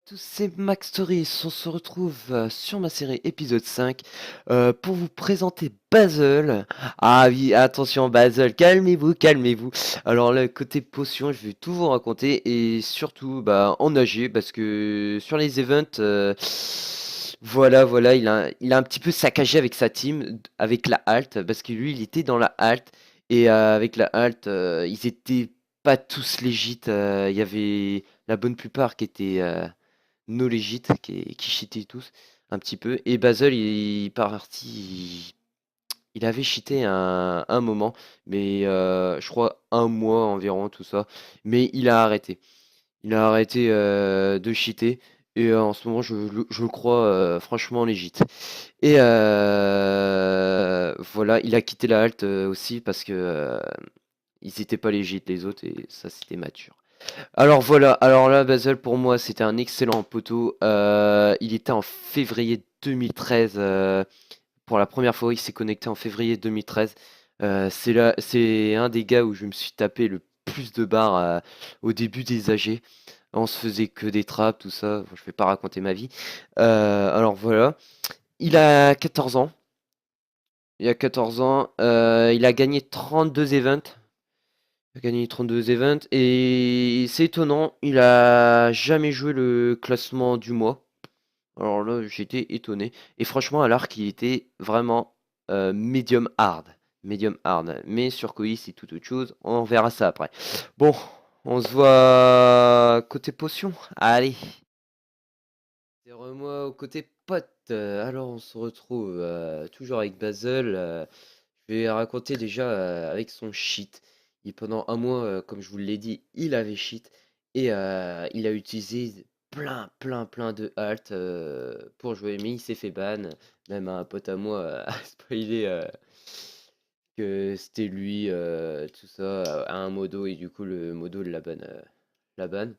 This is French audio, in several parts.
Tous c'est Max Stories, on se retrouve sur ma série épisode 5 pour vous présenter Bazel. Ah oui, attention Bazel, calmez-vous, calmez-vous. Alors là, côté potion, je vais tout vous raconter et surtout en nager parce que sur les events, voilà, il a un petit peu saccagé avec sa team, avec la halte, parce que lui, il était dans la halte et avec la halte, ils étaient pas tous légit. Il y avait la bonne plupart qui étaient no legit, qui cheataient tous un petit peu. Et Bazel, il est parti, il avait cheaté un moment, mais je crois un mois environ, tout ça. Mais il a arrêté. Il a arrêté de cheater. Et en ce moment, je le crois franchement légit. Et voilà, il a quitté la halte aussi parce que ils étaient pas légit les autres et ça c'était mature. Alors voilà, alors là Basel pour moi c'était un excellent poteau. Il était en février 2013 pour la première fois, il s'est connecté en février 2013. C'est un des gars où je me suis tapé le plus de barres au début des AG. On se faisait que des traps, tout ça. Bon, je vais pas raconter ma vie. Alors voilà, il a 14 ans. Il a 14 ans. Il a gagné 32 events. Il a gagné 32 events et c'est étonnant, il a jamais joué le classement du mois. Alors là, j'étais étonné. Et franchement, à l'arc, il était vraiment medium hard. Medium hard. Mais sur Koi, c'est tout autre chose. On verra ça après. Bon, on se voit côté potion. Allez. C'est moi au côté pote. Alors, on se retrouve toujours avec Bazel. Je vais raconter déjà avec son shit. Et pendant un mois, comme je vous l'ai dit, il avait cheat et il a utilisé plein de alt pour jouer, mais il s'est fait ban. Même un pote à moi a spoilé que c'était lui, tout ça, à un modo, et du coup, le modo la ban.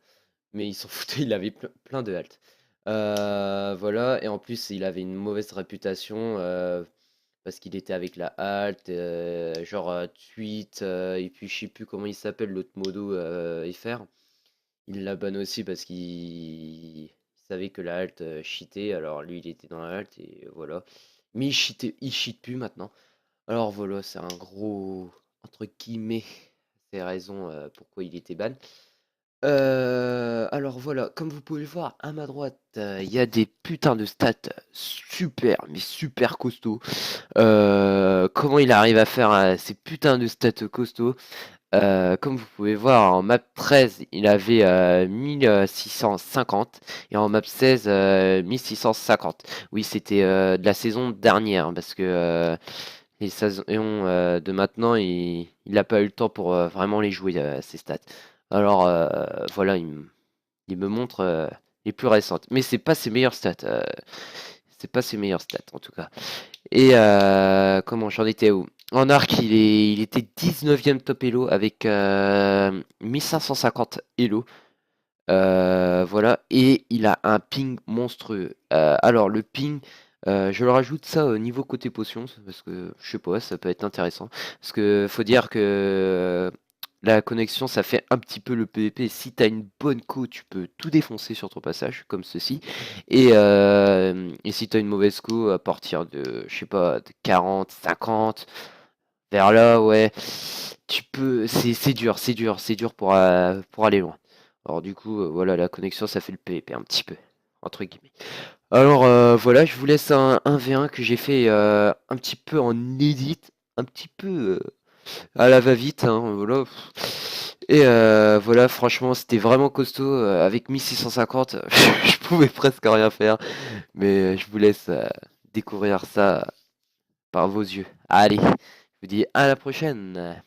Mais il s'en foutait, il avait plein de alt. Voilà, et en plus, il avait une mauvaise réputation. Parce qu'il était avec la halte, genre tweet, et puis je sais plus comment il s'appelle l'autre modo FR. Il la banne aussi parce qu'il savait que la halte cheatait, alors lui il était dans la halte et voilà. Mais il cheat plus maintenant. Alors voilà, c'est un gros entre guillemets, c'est raison pourquoi il était ban. Alors voilà, comme vous pouvez le voir à ma droite, il y a des putains de stats super, mais super costauds. Comment il arrive à faire ces putains de stats costauds? Comme vous pouvez voir, en map 13, il avait 1650 et en map 16, 1650. Oui, c'était de la saison dernière, hein, parce que les saisons de maintenant, il n'a pas eu le temps pour vraiment les jouer, ces stats. Alors voilà, il me montre les plus récentes. Mais c'est pas ses meilleures stats. C'est pas ses meilleures stats en tout cas. Et comment j'en étais où? En arc, il était 19e top elo avec 1550 elo. Voilà. Et il a un ping monstrueux. Alors le ping, je le rajoute ça au niveau côté potion parce que je sais pas, ça peut être intéressant. Parce que faut dire que la connexion, ça fait un petit peu le PVP. Si tu as une bonne co, tu peux tout défoncer sur ton passage, comme ceci. Et si tu as une mauvaise co, à partir de, je sais pas, de 40, 50, vers là, ouais, tu peux. C'est dur pour aller loin. Alors du coup, voilà, la connexion, ça fait le PVP un petit peu, entre guillemets. Alors voilà, je vous laisse un 1v1 que j'ai fait un petit peu en edit, un petit peu à la va-vite, hein, voilà. Et voilà, franchement, c'était vraiment costaud. Avec 1650, je pouvais presque rien faire. Mais je vous laisse découvrir ça par vos yeux. Allez, je vous dis à la prochaine.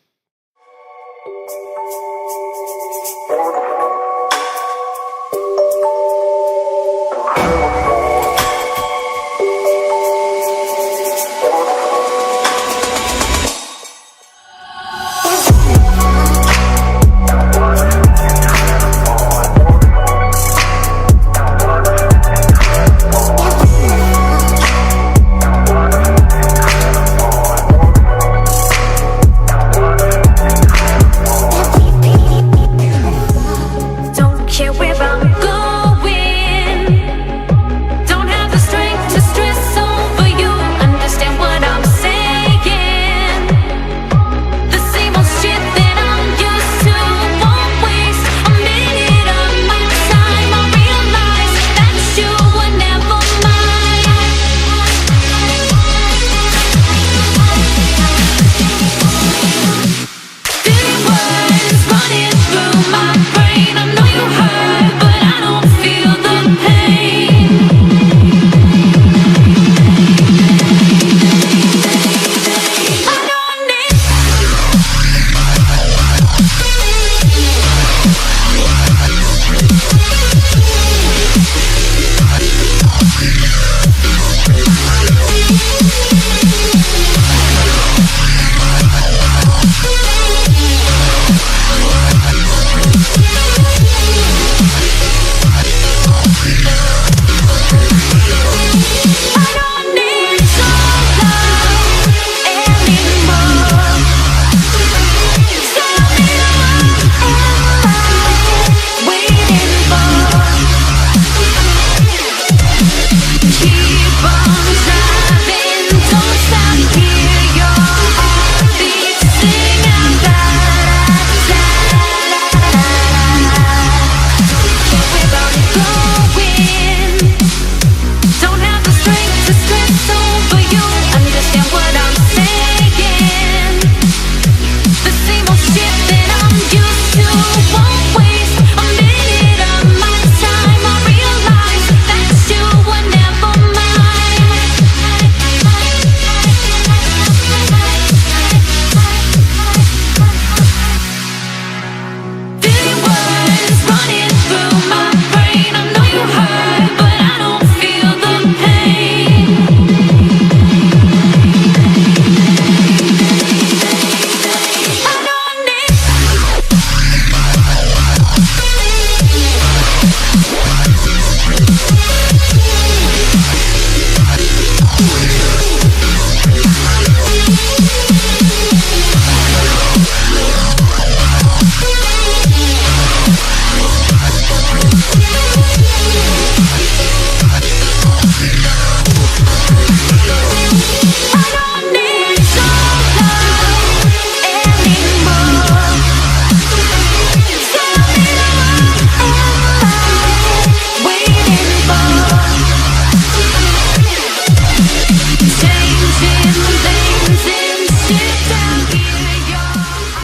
she